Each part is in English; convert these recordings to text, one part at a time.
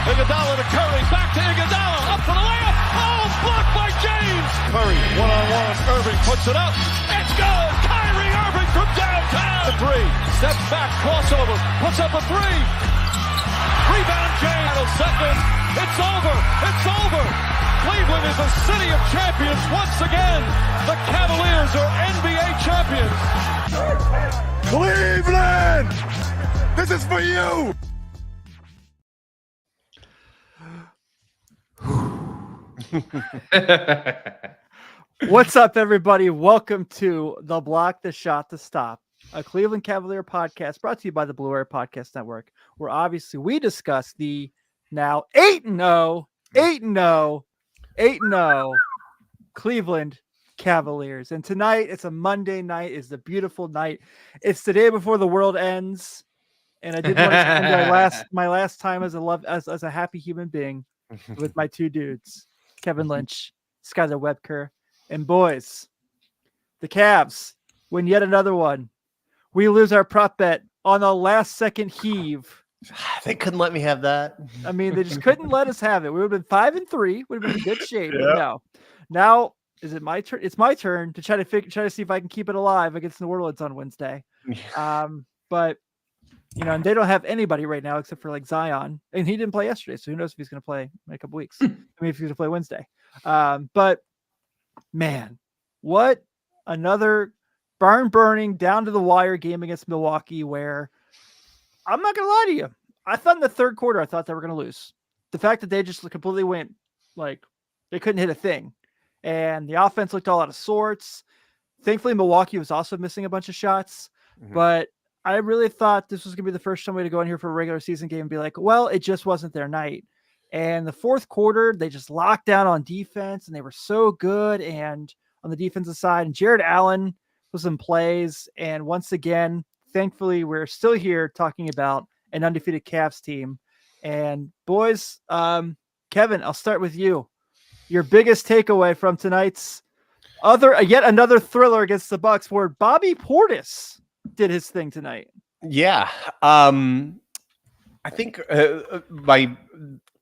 Iguodala to Curry, back to Iguodala, up for the layup. Oh, blocked by James. Curry, one-on-one. Irving puts it up. It's good. Kyrie Irving from downtown. The three, steps back, crossover, puts up a three. Rebound James. Second. It's over. It's over. Cleveland is a city of champions once again. The Cavaliers are NBA champions. Cleveland! This is for you! What's up, everybody? Welcome to The Block, The Shot, The Stop, a Cleveland Cavalier podcast brought to you by the Blue Air Podcast Network, where obviously we discuss the now 8-0 Cleveland Cavaliers. And tonight, it's a Monday night. It's a beautiful night. It's the day before the world ends. And I did want to spend my last time as a happy human being with my two dudes, Kevin Lynch, Skylar Webker, and boys, the Cavs win yet another one. We lose our prop bet on a last-second heave. They couldn't let me have that. I mean, they just couldn't let us have it. We would have been 5-3. Would have been in good shape. Yep. But no. Now is it my turn? It's my turn to try to see if I can keep it alive against the New Orleans on Wednesday. But and they don't have anybody right now except for like Zion, and he didn't play yesterday, so who knows if he's going to play in a couple weeks. I mean, if he's going to play Wednesday. But man, what another barn-burning, down-to-the-wire game against Milwaukee where I'm not going to lie to you. I thought in the third quarter, I thought they were going to lose. The fact that they just completely went, like, they couldn't hit a thing. And the offense looked all out of sorts. Thankfully, Milwaukee was also missing a bunch of shots. Mm-hmm. But I really thought this was going to be the first time we to go in here for a regular season game and be like, well, it just wasn't their night. And the fourth quarter, they just locked down on defense, and they were so good. And on the defensive side, and Jared Allen was in plays. And once again, thankfully, we're still here talking about an undefeated Cavs team. And boys, Kevin, I'll start with you. Your biggest takeaway from tonight's yet another thriller against the Bucks, where Bobby Portis did his thing tonight. Yeah. I think my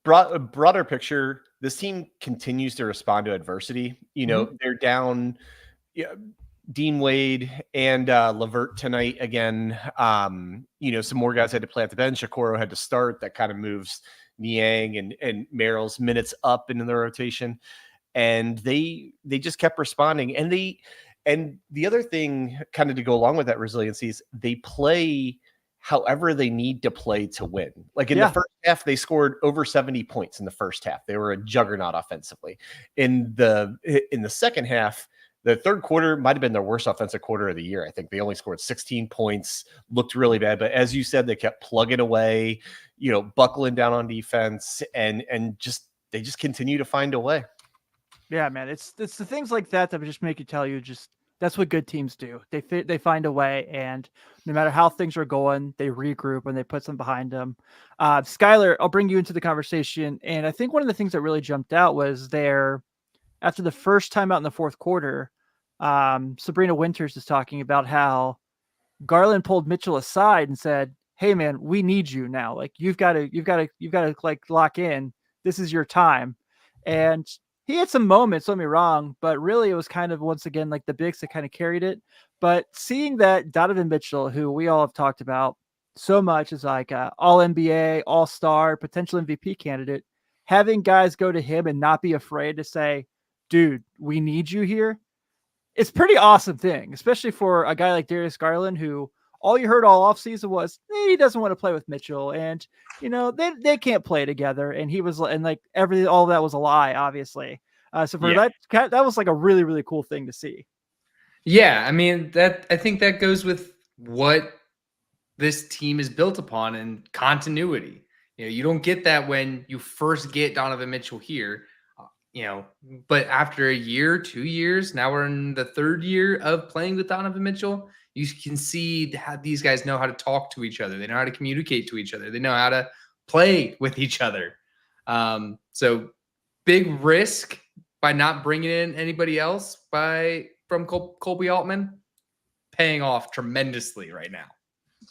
broader picture, this team continues to respond to adversity. They're down Dean Wade and LeVert tonight again. Some more guys had to play at the bench. Okoro had to start. That kind of moves Niang and Merrill's minutes up into the rotation. And they just kept responding. And the other thing kind of to go along with that resiliency is they play however they need to play to win. Like in the first half, they scored over 70 points in the first half. They were a juggernaut offensively. In the second half, the third quarter might have been their worst offensive quarter of the year. I think they only scored 16 points, looked really bad. But as you said, they kept plugging away, buckling down on defense, and they just continue to find a way. Yeah, man, it's the things like that that just make you tell you that's what good teams do. They find a way, and no matter how things are going, they regroup and they put some behind them. Skylar, I'll bring you into the conversation, and I think one of the things that really jumped out was after the first time out in the fourth quarter, Sabrina Winters is talking about how Garland pulled Mitchell aside and said, "Hey, man, we need you now. Like you've got to like lock in. This is your time." And he had some moments, don't get me wrong, but really it was kind of, once again, like the bigs that kind of carried it. But seeing that Donovan Mitchell, who we all have talked about so much, is like all NBA, all-star, potential MVP candidate, having guys go to him and not be afraid to say, dude, we need you here. It's a pretty awesome thing, especially for a guy like Darius Garland, who all you heard all offseason was he doesn't want to play with Mitchell, and they can't play together. And he was, and like everything, all of that was a lie, obviously. So for that was like a really, really cool thing to see. Yeah, I mean I think that goes with what this team is built upon, and continuity. You don't get that when you first get Donovan Mitchell here. But after a year, 2 years, now we're in the third year of playing with Donovan Mitchell. You can see how these guys know how to talk to each other. They know how to communicate to each other. They know how to play with each other. So big risk by not bringing in anybody else from Colby Altman, paying off tremendously right now.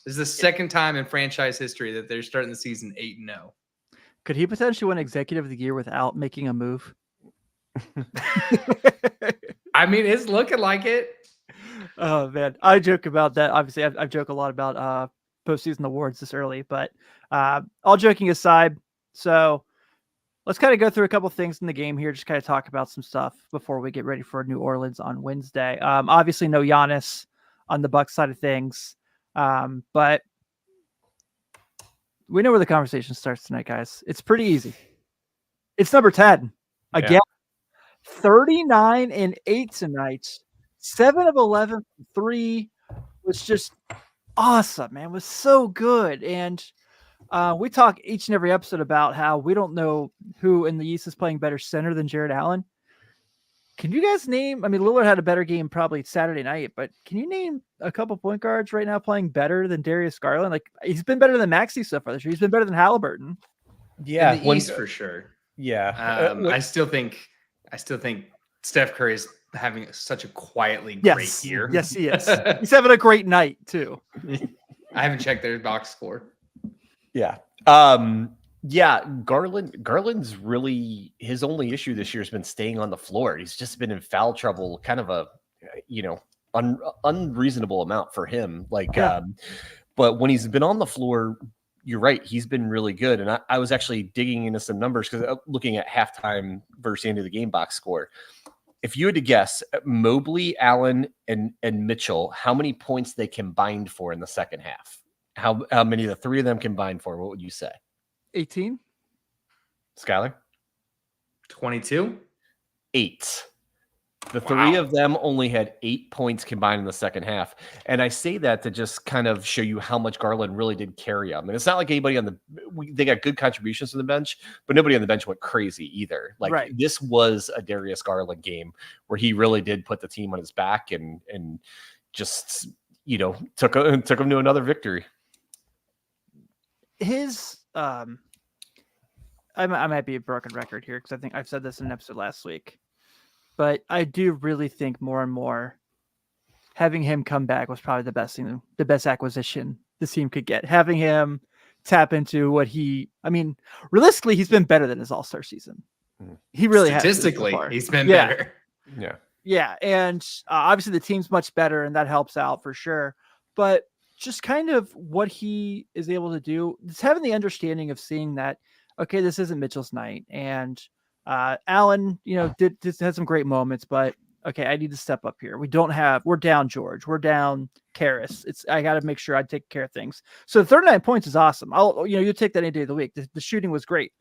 This is the second time in franchise history that they're starting the season 8-0. Could he potentially win Executive of the Year without making a move? I mean, it's looking like it. Oh man, I joke about that. Obviously, I've joked a lot about postseason awards this early, but all joking aside, so let's kind of go through a couple things in the game here. Just kind of talk about some stuff before we get ready for New Orleans on Wednesday. Obviously, no Giannis on the Bucks side of things, but we know where the conversation starts tonight, guys. It's pretty easy. It's number 10 again. 39-8 tonight. 7 of 11 from 3 was just awesome, man. It was so good. And we talk each and every episode about how we don't know who in the East is playing better center than Jared Allen. Can you guys name? I mean, Lillard had a better game probably Saturday night, but can you name a couple point guards right now playing better than Darius Garland? Like, he's been better than Maxey so far this year. He's been better than Halliburton. Yeah, in the East for sure. Yeah, I still think Steph Curry is having such a quietly great year. Yes, he is. He's having a great night too. I haven't checked their box score. Yeah. Garland's really, his only issue this year has been staying on the floor. He's just been in foul trouble, kind of a, unreasonable amount for him. But when he's been on the floor, you're right, he's been really good. And I was actually digging into some numbers because looking at halftime versus the end of the game box score. If you had to guess, Mobley, Allen, and Mitchell, how many points they combined for in the second half? How many the three of them combined for? What would you say? 18. Skylar? 22. 8. The three of them only had 8 points combined in the second half. And I say that to just kind of show you how much Garland really did carry them. And it's not like anybody they got good contributions from the bench, but nobody on the bench went crazy either. This was a Darius Garland game where he really did put the team on his back and just, took him to another victory. His, I might be a broken record here because I think I've said this in an episode last week. But I do really think more and more having him come back was probably the best acquisition this team could get. Having him tap into realistically, he's been better than his All-Star season. He really statistically, has. He's been better. Yeah. Yeah. And obviously the team's much better and that helps out for sure. But just kind of what he is able to do, just having the understanding of seeing that, okay, this isn't Mitchell's night. And Allen, did had some great moments, but okay, I need to step up here. We're down George, we're down Karras. I got to make sure I take care of things. So 39 points is awesome. You take that any day of the week. The shooting was great.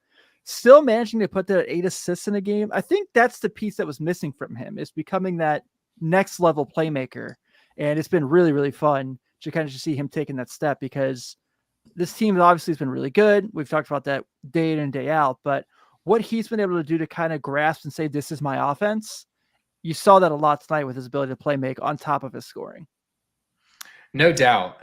Still managing to put that at 8 assists in a game. I think that's the piece that was missing from him, is becoming that next level playmaker. And it's been really, really fun to kind of just see him taking that step, because this team obviously has been really good. We've talked about that day in and day out, but what he's been able to do to kind of grasp and say, this is my offense. You saw that a lot tonight with his ability to play make on top of his scoring. No doubt.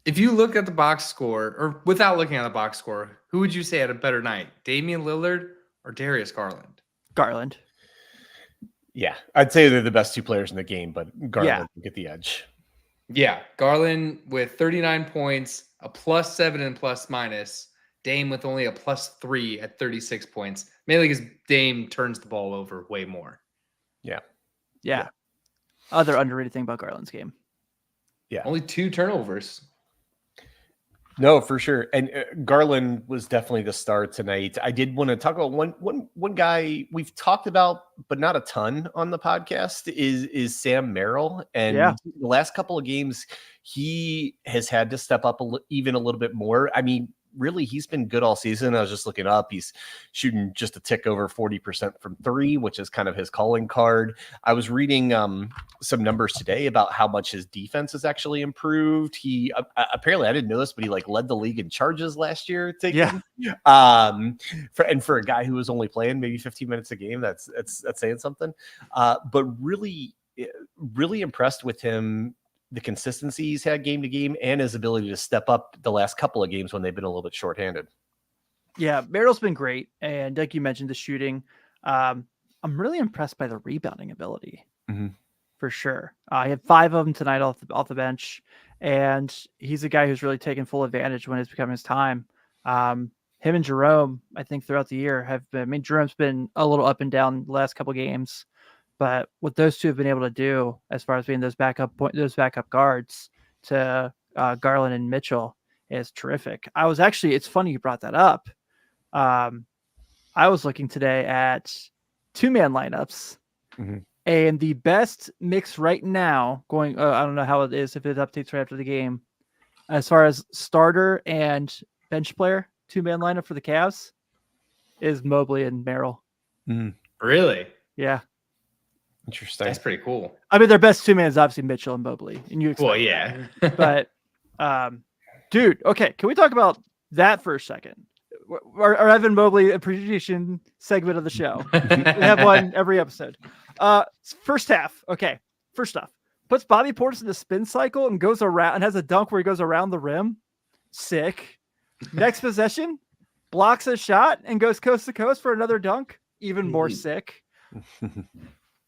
If you look at the box score, or without looking at the box score, who would you say had a better night? Damian Lillard or Darius Garland? Garland. Yeah, I'd say they're the best two players in the game, but Garland will get the edge. Yeah, Garland with 39 points, a +7 and +-. Dame with only a +3 at 36 points, mainly because Dame turns the ball over way more. Yeah. Other underrated thing about Garland's game. Yeah. Only 2 turnovers. No, for sure. And Garland was definitely the star tonight. I did want to talk about one guy we've talked about, but not a ton on the podcast, is Sam Merrill. And the last couple of games, he has had to step up even a little bit more. I mean, really, he's been good all season. I was just looking up. He's shooting just a tick over 40% from 3, which is kind of his calling card. I was reading some numbers today about how much his defense has actually improved. He apparently, I didn't know this, but he led the league in charges last year. For a guy who was only playing maybe 15 minutes a game, that's saying something. But really, really impressed with him. The consistency he's had game to game and his ability to step up the last couple of games when they've been a little bit shorthanded. Yeah, Merrill's been great. And like you mentioned, the shooting, I'm really impressed by the rebounding ability for sure. I had 5 of them tonight off the bench, and he's a guy who's really taken full advantage when it's become his time. him and Jerome, I think throughout the year have been. I mean, Jerome's been a little up and down the last couple games, but what those two have been able to do as far as being those backup guards to Garland and Mitchell is terrific. It's funny you brought that up. I was looking today at 2-man lineups, and the best mix right now going, I don't know how it is, if it updates right after the game, as far as starter and bench player, 2-man lineup for the Cavs is Mobley and Merrill. Really? Yeah. Interesting. That's pretty cool. I mean, their best 2-man is obviously Mitchell and Mobley. And you expect yeah. But, dude, okay, can we talk about that for a second? Our Evan Mobley appreciation segment of the show. We have one every episode. First half. Okay. First off, puts Bobby Portis in the spin cycle and goes around and has a dunk where he goes around the rim. Sick. Next possession, blocks a shot and goes coast to coast for another dunk. Even more sick.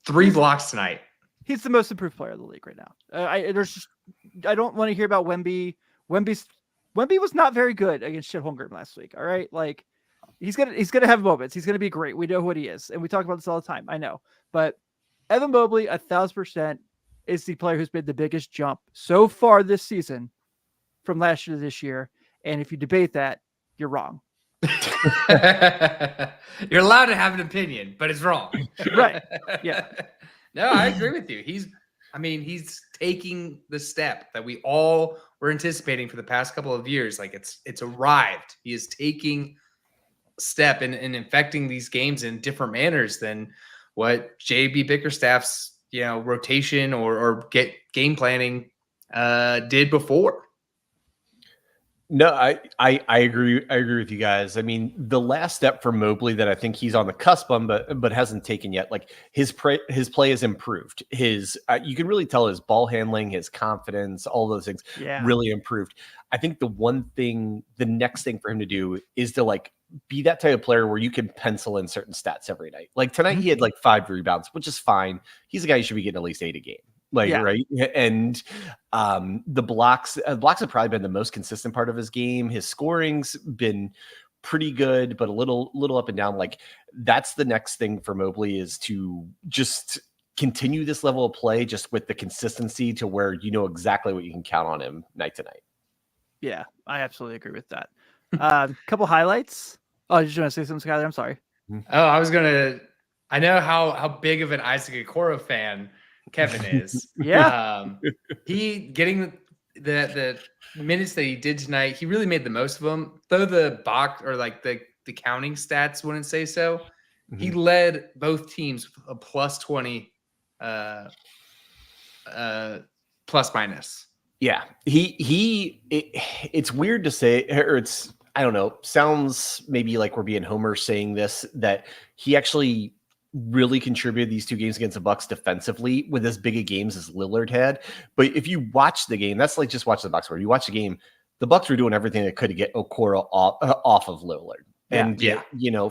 3 blocks tonight. He's the most improved player in the league right now. I don't want to hear about Wemby. Wemby was not very good against Chet Holmgren last week. All right. Like he's gonna have moments. He's gonna be great. We know what he is. And we talk about this all the time. I know, but Evan Mobley 1,000% is the player who's made the biggest jump so far this season from last year to this year. And if you debate that, you're wrong. You're allowed to have an opinion, but it's wrong. Right. Yeah. No, I agree with you. He's taking the step that we all were anticipating for the past couple of years. Like it's arrived. He is taking a step in infecting these games in different manners than what JB Bickerstaff's, rotation or get game planning did before. No, I agree. I agree with you guys. I mean, the last step for Mobley that I think he's on the cusp on, but hasn't taken yet. Like his play has improved. You can really tell his ball handling, his confidence, all those things really improved. I think the next thing for him to do is to like be that type of player where you can pencil in certain stats every night. Like tonight, he had like 5 rebounds, which is fine. He's a guy who should be getting at least 8 a game. Right. And the blocks have probably been the most consistent part of his game. His scoring's been pretty good, but a little up and down. Like that's the next thing for Mobley is to just continue this level of play just with the consistency to where you know exactly what you can count on him night to night. Yeah, I absolutely agree with that. Couple highlights. Oh, did you want to say something, Skyler? I'm sorry. Oh, I know how big of an Isaac Okoro fan Kevin is. Yeah. He getting the minutes that he did tonight, he really made the most of them. Though the box or like the counting stats wouldn't say so. He led both teams with a plus 20 plus minus. Yeah. It's weird to say, or it's, I don't know, sounds maybe like we're being Homer saying this, that he actually really contributed these 2 games against the Bucks defensively with as big a games as Lillard had. But if you watch the game, that's like just watch the Bucks score. You watch the game, the Bucks were doing everything they could to get Okoro off of Lillard. And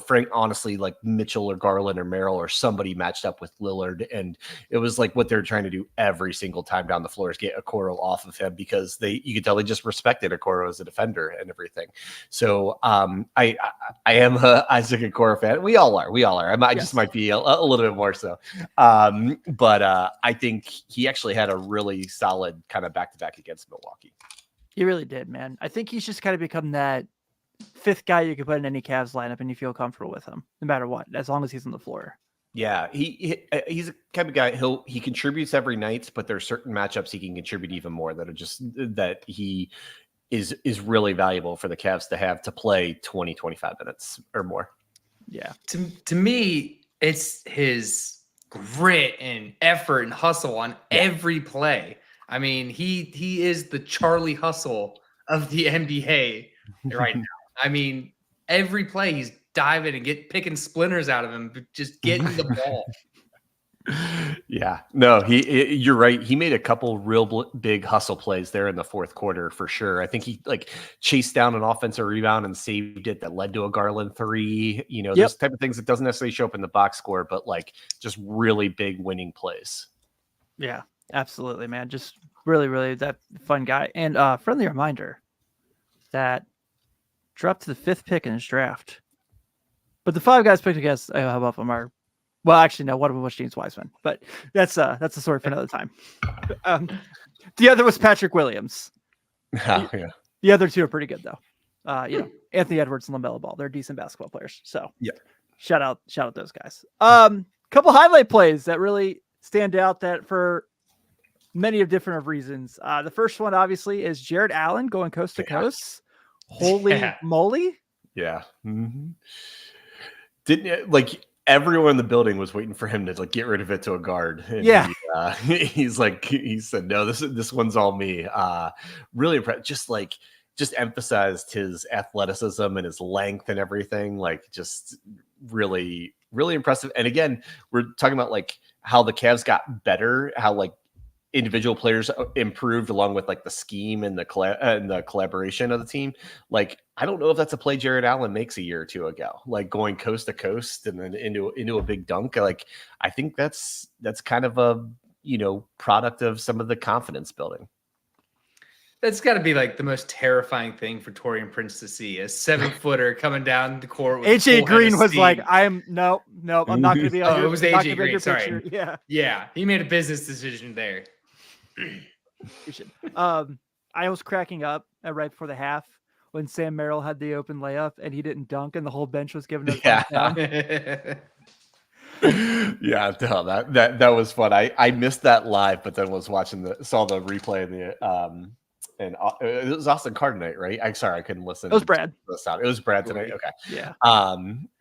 Frank, honestly, like Mitchell or Garland or Merrill or somebody matched up with Lillard, and it was like what they're trying to do every single time down the floor is get Okoro off of him because you could tell they just respected Okoro as a defender and everything. So I am a Isaac Okoro fan. We all are. I just might be a little bit more so. But I think he actually had a really solid kind of back-to-back against Milwaukee. He really did, man. I think he's just kind of become that 5th guy you could put in any Cavs lineup and you feel comfortable with him no matter what, as long as he's on the floor. Yeah, he's a kind of guy. He contributes every night, but there are certain matchups he can contribute even more that he is really valuable for the Cavs to have to play 20-25 minutes or more. Yeah. To me, it's his grit and effort and hustle on every play. I mean, he is the Charlie Hustle of the NBA right now. I mean, every play he's diving and picking splinters out of him, just getting the ball. Yeah, no, you're right. He made a couple real big hustle plays there in the 4th quarter for sure. I think he like chased down an offensive rebound and saved it that led to a Garland 3. Those type of things that doesn't necessarily show up in the box score, but like just really big winning plays. Yeah, absolutely, man. Just really, really that fun guy. And friendly reminder that dropped to the 5th pick in his draft. But the 5 guys picked against how about them are, well, actually, no, one of them was James Wiseman, but that's a story for another time. The other was Patrick Williams. Yeah. The other 2 are pretty good though. Anthony Edwards and LaMelo Ball, they're decent basketball players. So yeah, shout out those guys. Couple highlight plays that really stand out that for many of different reasons. The first one obviously is Jared Allen going coast to coast. Holy moly! Yeah. Mm-hmm. Didn't like everyone in the building was waiting for him to like get rid of it to a guard. And he said, no, this one's all me. Really impressed. Just emphasized his athleticism and his length and everything. Like just really, really impressive. And again, we're talking about like how the Cavs got better, how like individual players improved along with like the scheme and the collaboration of the team. Like, I don't know if that's a play Jared Allen makes a year or 2 ago, like going coast to coast and then into a big dunk. Like, I think that's kind of a, product of some of the confidence building. That's got to be like the most terrifying thing for Taurean Prince to see, a 7-footer coming down the court. With AJ Green was like, I'm not going to be on it was AJ Green. Sorry. Picture. Yeah. He made a business decision there. I was cracking up right before the half when Sam Merrill had the open layup and he didn't dunk and the whole bench was giving him down. Yeah, no, that was fun. I missed that live, but then was saw the replay in the and it was Austin Carter night, right? I'm sorry, I couldn't listen. It was Brad. It was Brad tonight. Okay. Yeah.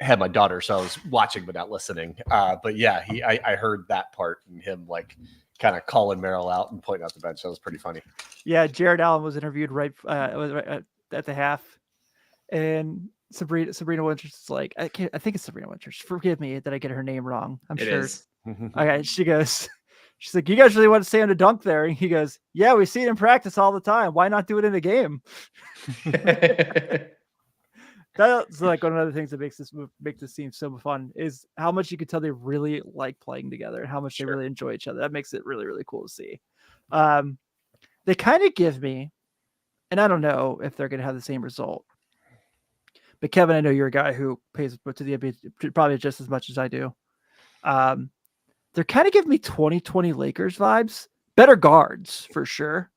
Had my daughter, so I was watching but not listening. But yeah, I heard that part and him like kind of calling Merrill out and pointing out the bench. That was pretty funny. Yeah, Jared Allen was interviewed right at the half, and Sabrina Winters is like, I think it's Sabrina Winters. Forgive me that I get her name wrong. I'm it sure. Is. Okay, she's like, you guys really want to stay on a dunk there? And he goes, yeah, we see it in practice all the time. Why not do it in a game? That's like one of the things that makes this team so fun is how much you can tell they really like playing together and how much they really enjoy each other. That makes it really, really cool to see. They kind of give me, and I don't know if they're going to have the same result, but Kevin, I know you're a guy who pays to the NBA probably just as much as I do. They're kind of giving me 2020 Lakers vibes, better guards for sure.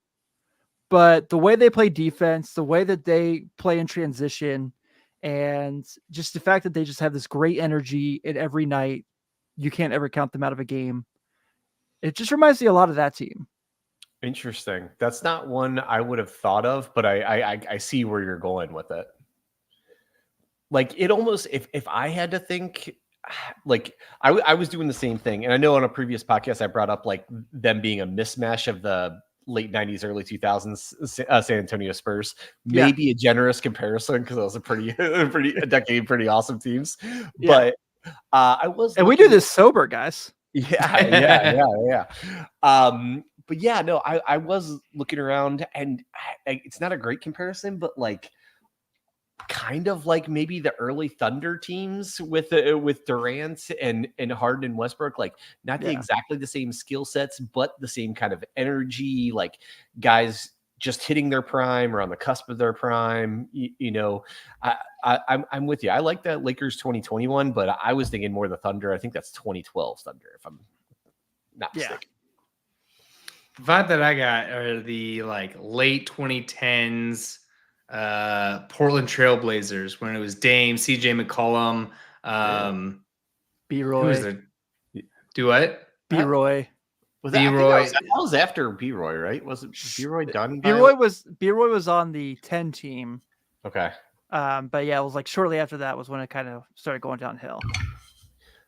But the way they play defense, the way that they play in transition, and just the fact that they just have this great energy in every night, you can't ever count them out of a game. It just reminds me a lot of that team. Interesting. That's not one I would have thought of, but I see where you're going with it. Like it almost, if I had to think, like I was doing the same thing. And I know on a previous podcast, I brought up like them being a mismatch of the late 90s, early 2000s San Antonio Spurs. Maybe a generous comparison because it was a decade pretty awesome teams. But I was, and we do this sober, guys. Yeah. But yeah, no, I was looking around, and it's not a great comparison, but like kind of like maybe the early Thunder teams with Durant and Harden and Westbrook, like not exactly the same skill sets, but the same kind of energy, like guys just hitting their prime or on the cusp of their prime. I'm with you. I like that Lakers 2021, but I was thinking more the Thunder. I think that's 2012 Thunder, if I'm not mistaken. The vibe that I got are the like late 2010s Portland Trailblazers when it was Dame, CJ McCollum, B-Roy. Do what? B-Roy. B-Roy. That was after B-Roy, right? Was it B-Roy done? B-Roy was on the 10 team. Okay. But yeah, it was like shortly after that was when it kind of started going downhill.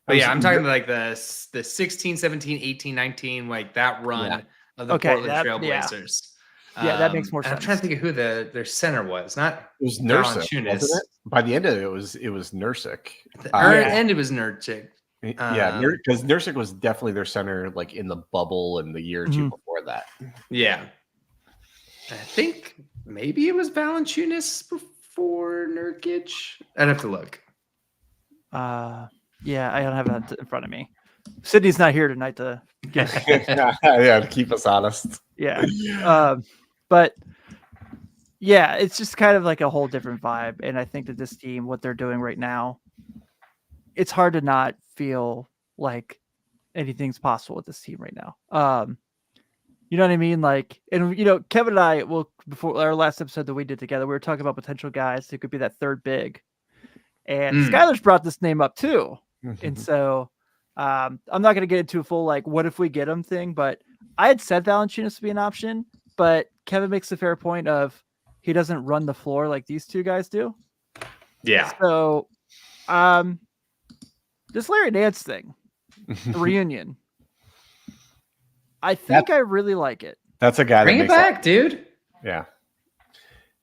But yeah, I'm talking like the 16, 17, 18, 19, like that run of the Portland Trailblazers. Yeah, that makes more sense. I'm trying to think of who their center was. It was Nurkic, wasn't it? By the end of it, it was Nurkic. And it was Nurkic. Because Nurkic was definitely their center, like in the bubble and the year or two before that. Yeah, I think maybe it was Valanciunas before Nurkic. I'd have to look. Yeah, I don't have that in front of me. Sydney's not here tonight to to keep us honest. Yeah. But Yeah, it's just kind of like a whole different vibe. And I think that this team, what they're doing right now, it's hard to not feel like anything's possible with this team right now. You know what I mean? Like, and Kevin and I, before our last episode that we did together, we were talking about potential guys who could be that third big. And Skylar's brought this name up too. And so I'm not going to get into a full, like, what if we get him thing, but I had said Valanciunas to be an option, but Kevin makes a fair point of he doesn't run the floor like these two guys do. Yeah. So, this Larry Nance thing, the reunion, I think I really like it. That's a guy Bring that it back, dude. Yeah.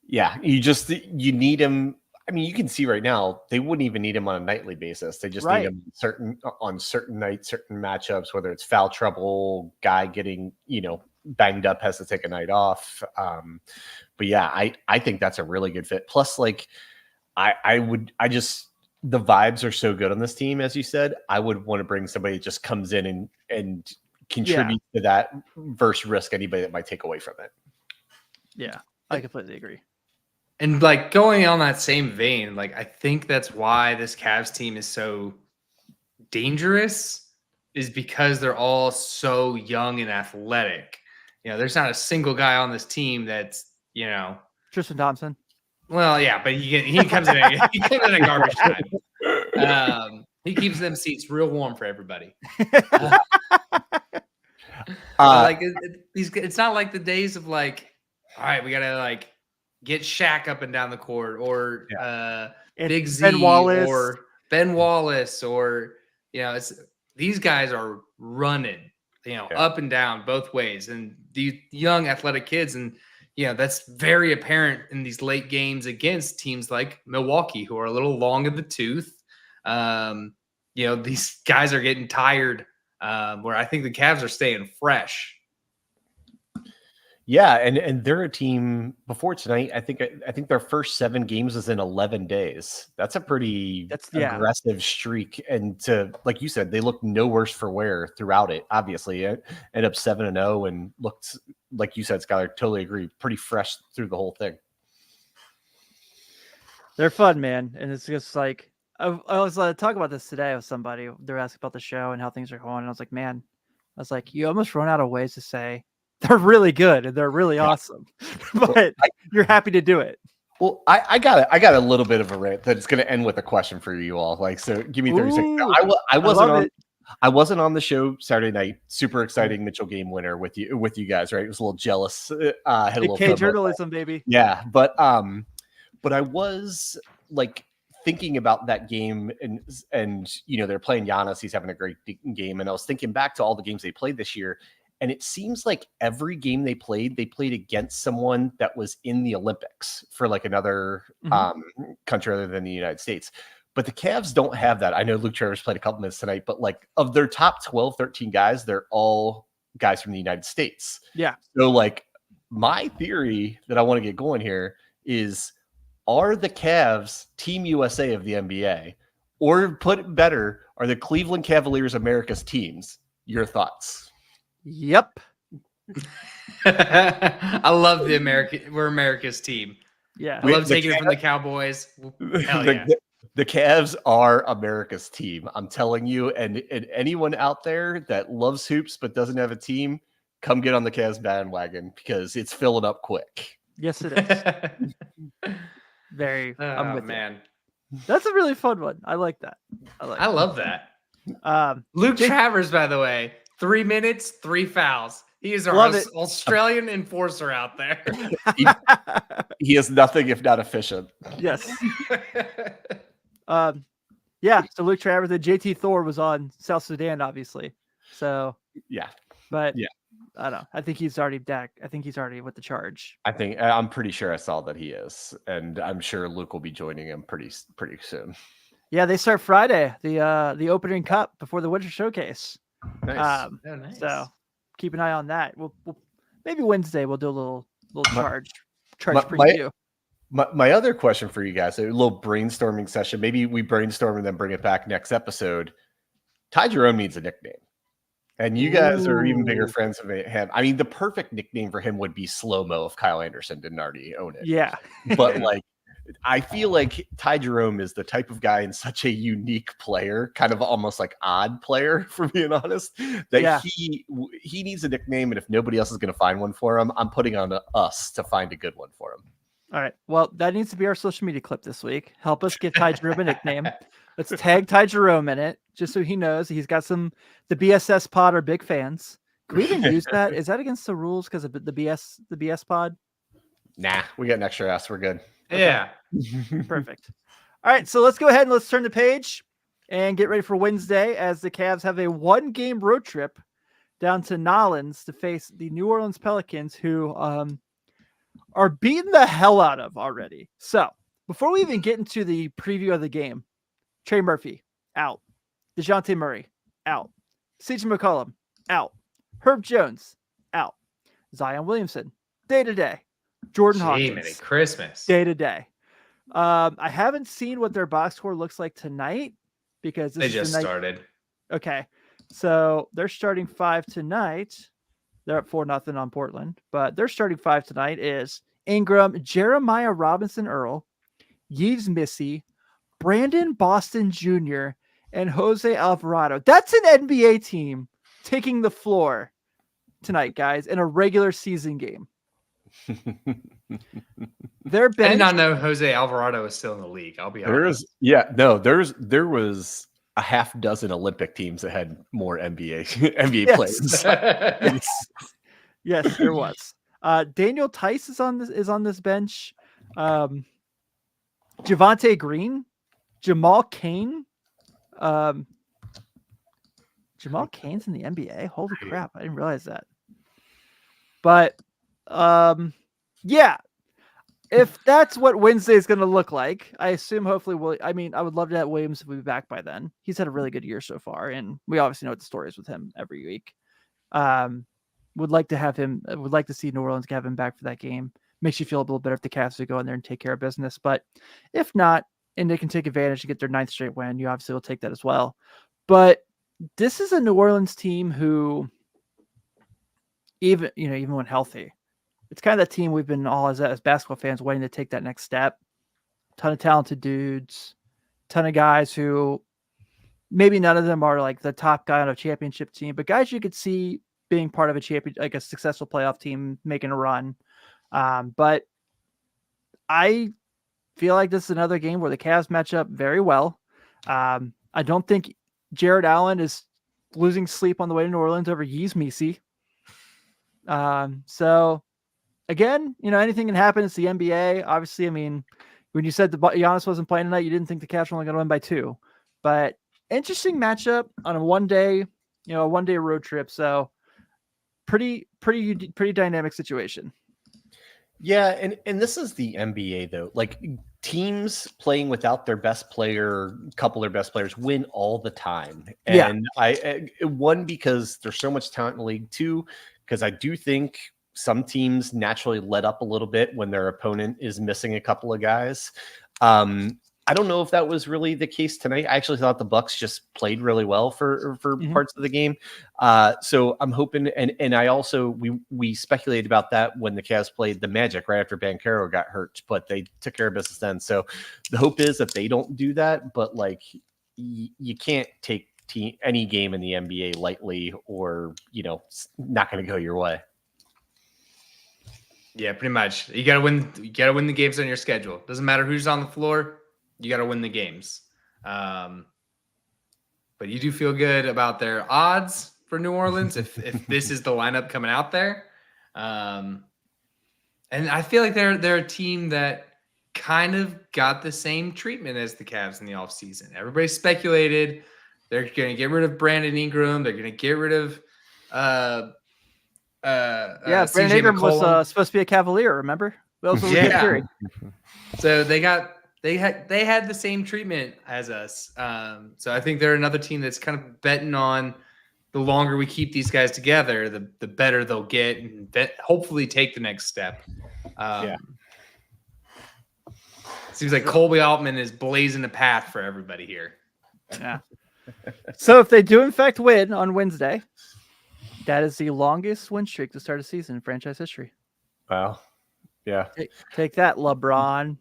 You need him. I mean, you can see right now they wouldn't even need him on a nightly basis. They just need him on certain nights, certain matchups, whether it's foul trouble, guy getting banged up, has to take a night off. But yeah, I think that's a really good fit. Plus, like, the vibes are so good on this team, as you said. I would want to bring somebody that just comes in and contribute to that versus risk anybody that might take away from it. Yeah, I completely agree. And like going on that same vein, like I think that's why this Cavs team is so dangerous, is because they're all so young and athletic. There's not a single guy on this team that's Tristan Thompson. Well, yeah, but he comes in at garbage time. He keeps them seats real warm for everybody. It's not like the days of like, all right, we gotta like get Shaq up and down the court, or Big Z, Ben Wallace. or Ben Wallace, or it's these guys are running, up and down both ways, and these young athletic kids, and that's very apparent in these late games against teams like Milwaukee, who are a little long in the tooth. These guys are getting tired, where I think the Cavs are staying fresh. Yeah, and they're a team before tonight. I think their first 7 games was in 11 days. That's a pretty aggressive streak. And like you said, they looked no worse for wear throughout it. Obviously, it ended up 7-0 and looked, like you said, Skylar, totally agree, pretty fresh through the whole thing. They're fun, man, and it's just like I was talking about this today with somebody. They're asking about the show and how things are going, and I was like, man, you almost run out of ways to say they're really good and they're really awesome, but you're happy to do it. Well, I got a little bit of a rant that's going to end with a question for you all. Like, so give me 30 seconds. I wasn't on the show Saturday night. Super exciting Mitchell game winner with you guys, right? I was a little jealous. Had a little K journalism, baby. Yeah, but I was like thinking about that game, and they're playing Giannis. He's having a great game, and I was thinking back to all the games they played this year. And it seems like every game they played against someone that was in the Olympics for like another country other than the United States. But the Cavs don't have that. I know Luke Travers played a couple minutes tonight, but like of their top 12, 13 guys, they're all guys from the United States. Yeah. So like my theory that I want to get going here is, are the Cavs Team USA of the NBA? Or put it better, are the Cleveland Cavaliers America's teams? Your thoughts? Yep. I love we're America's team. Yeah. I love taking it from the Cowboys. Hell yeah. The Cavs are America's team. I'm telling you, and anyone out there that loves hoops but doesn't have a team, come get on the Cavs bandwagon because it's filling up quick. Yes, it is. I'm with man. You. That's a really fun one. I like that. I love that. Luke Jake, Travers, by the way, 3 minutes, 3 fouls. He is our Australian enforcer out there. He is nothing if not efficient. Yes. Yeah. So Luke Travers and JT Thor was on South Sudan, obviously. So yeah, but yeah, I don't know. I think he's already back. I think he's already with the charge. I'm pretty sure I saw that he is, and I'm sure Luke will be joining him pretty soon. Yeah, they start Friday, the opening cup before the Winter Showcase. Nice. Nice. So keep an eye on that. We'll maybe Wednesday we'll do a little charge preview. My other question for you guys, a little brainstorming session. Maybe we brainstorm and then bring it back next episode. Ty Jerome needs a nickname. And you guys are even bigger friends of him. I mean, the perfect nickname for him would be Slow-Mo if Kyle Anderson didn't already own it. Yeah. But like, I feel like Ty Jerome is the type of guy and such a unique player, kind of almost like odd player, for being honest, that he needs a nickname. And if nobody else is going to find one for him, I'm putting on us to find a good one for him. All right. Well, that needs to be our social media clip this week. Help us get Ty Jerome a nickname. Let's tag Ty Jerome in it, just so he knows he's got the BSS pod are big fans. Can we even use that? Is that against the rules because of the BS pod? Nah, we got an extra S. We're good. Okay. Yeah. Perfect. All right. So let's go ahead and let's turn the page and get ready for Wednesday as the Cavs have a 1-game road trip down to Nolens to face the New Orleans Pelicans, who are beating the hell out of already. So before we even get into the preview of the game, Trey Murphy, out. DeJounte Murray, out. CJ McCollum, out. Herb Jones, out. Zion Williamson, day-to-day. Jordan Hawkins, Christmas. Day-to-day. I haven't seen what their box score looks like tonight because they just started. Okay. So they're starting 5 tonight. They're up 4-0 on Portland, but their starting 5 tonight is Ingram, Jeremiah Robinson-Earl, Yves Missy, Brandon Boston Jr., and Jose Alvarado. That's an NBA team taking the floor tonight, guys, in a regular season game. I did not know Jose Alvarado is still in the league. I'll be honest. There was a half dozen Olympic teams that had more NBA players. Yes, there was. Daniel Tice is on this bench. Javonte Green, Jamal Cain. Jamal Cain's in the NBA. Holy crap. I didn't realize that. But yeah, if that's what Wednesday is going to look like, I assume hopefully I would love to have Williams be back by then. He's had a really good year so far, and we obviously know what the story is with him every week. Would like to see New Orleans have him back for that game. Makes you feel a little better if the Cavs would go in there and take care of business. But if not, and they can take advantage to get their 9th straight win, you obviously will take that as well. But this is a New Orleans team who, even when healthy, it's kind of that team we've been all as basketball fans waiting to take that next step. Ton of talented dudes, ton of guys who maybe none of them are like the top guy on a championship team, but guys you could see being part of a successful playoff team making a run. But I feel like this is another game where the Cavs match up very well. I don't think Jared Allen is losing sleep on the way to New Orleans over Yves Missy. So again, anything can happen. It's the NBA. Obviously, I mean, when you said Giannis wasn't playing tonight, you didn't think the Cavs were only going to win by 2. But interesting matchup on a one-day road trip. So pretty dynamic situation. Yeah, and this is the NBA though. Like teams playing without their best player, couple of their best players win all the time. And one, because there's so much talent in the league. 2, because I do think some teams naturally let up a little bit when their opponent is missing a couple of guys. I don't know if that was really the case tonight. I actually thought the Bucks just played really well for parts of the game. So I'm hoping, and I also, we speculated about that when the Cavs played the Magic right after Banchero got hurt, but they took care of business then. So the hope is that they don't do that, but like you can't take any game in the NBA lightly, or, it's not going to go your way. Yeah, pretty much. You gotta win the games on your schedule. Doesn't matter who's on the floor. You got to win the games. But you do feel good about their odds for New Orleans if this is the lineup coming out there. And I feel like they're a team that kind of got the same treatment as the Cavs in the offseason. Everybody speculated they're going to get rid of Brandon Ingram. They're going to get rid of Brandon Ingram was supposed to be a Cavalier, remember? So they had the same treatment as us. So I think they're another team that's kind of betting on the longer we keep these guys together, the better they'll get and hopefully take the next step. Seems like Colby Altman is blazing a path for everybody here. Yeah. So if they do in fact win on Wednesday, That is the longest win streak to start a season in franchise history. Wow. Yeah. Take that, LeBron.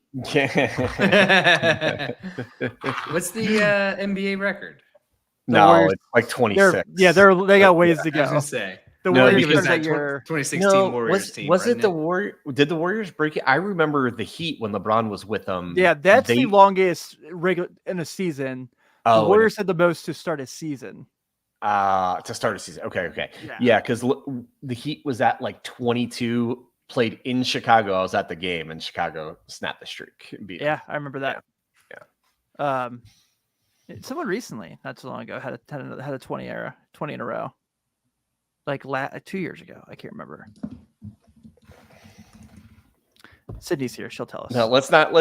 What's the NBA record? No, Warriors- it's like 26. They got ways to I was go. gonna say. The No, Warriors because started that that year. 2016 Warriors team. was it wasn't the Warrior? Did the Warriors break it? I remember the Heat when LeBron was with them. Yeah, that's they- the longest regular in a season. The Oh, Warriors had the most to start a season. to start a season. Okay. Yeah, because the Heat was at like 22, played in Chicago. I was at the game, and Chicago snapped the streak. and beat them. Yeah, I remember that. Yeah. Someone recently, not too long ago, had a 20 in a row. Like 2 years ago. I can't remember. Sydney's here. She'll tell us. No, let's not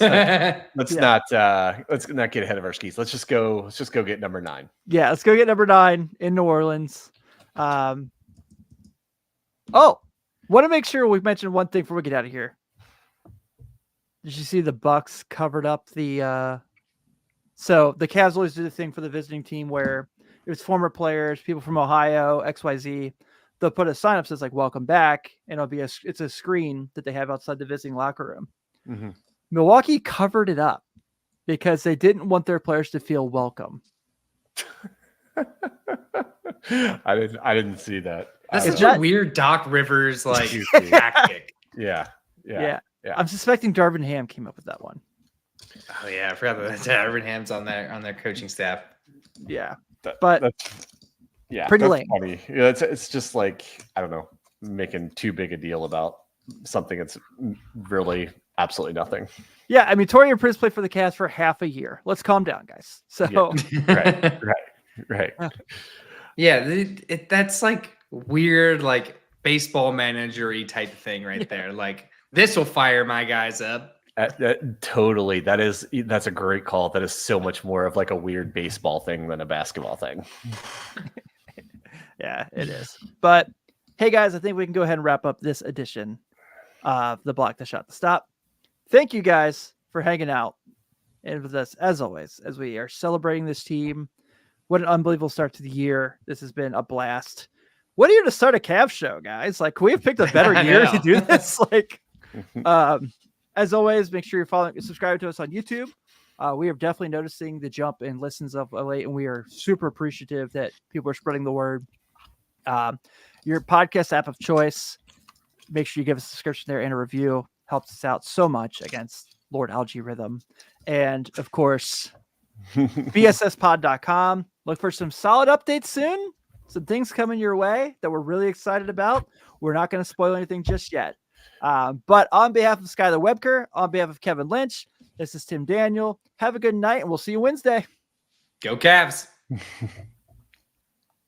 Yeah. not get ahead of our skis. Let's just go get number 9. Yeah, let's go get number 9 in New Orleans. Want to make sure we mention one thing before we get out of here. Did you see the Bucks covered up the so the Cavs always do the thing for the visiting team where it was former players, people from Ohio, XYZ. They'll put a sign up that says like "Welcome back," and it's a screen that they have outside the visiting locker room. Mm-hmm. Milwaukee covered it up because they didn't want their players to feel welcome. I didn't see that. That's It's such a not- weird Doc Rivers like Juicy. tactic. Yeah. I'm suspecting Darvin Ham came up with that one. Oh yeah, I forgot that Urban Ham's on their coaching staff. Yeah, That- but that's pretty that's lame. funny. Yeah, it's just like, I don't know, making too big a deal about something that's really absolutely nothing. yeah, I mean, Torian Prince played for the Cavs for half a year. Let's calm down, guys. So Right. Yeah, that's like weird, like baseball manager-y type of thing right there. Like this will fire my guys up. Totally. That's a great call. That is so much more of like a weird baseball thing than a basketball thing. yeah, it is. But hey, guys, I think we can go ahead and wrap up this edition of the Block the Shot the Stop. Thank you guys for hanging out and with us as always as we are celebrating this team. What an unbelievable start to the year. This has been a blast. What a year to start a Cavs show, guys. Like, could we have picked a better year to do this? Like, as always, make sure you're subscribing to us on YouTube. We are definitely noticing the jump in listens of late, and we are super appreciative that people are spreading the word. Your podcast app of choice, make sure you give us a subscription there and a review. Helps us out so much against Lord Algae Rhythm. And of course, bsspod.com. Look for some solid updates soon. Some things coming your way that we're really excited about. We're not going to spoil anything just yet. But on behalf of Skylar Webker, on behalf of Kevin Lynch, this is Tim Daniel. Have a good night, and we'll see you Wednesday. Go Cavs.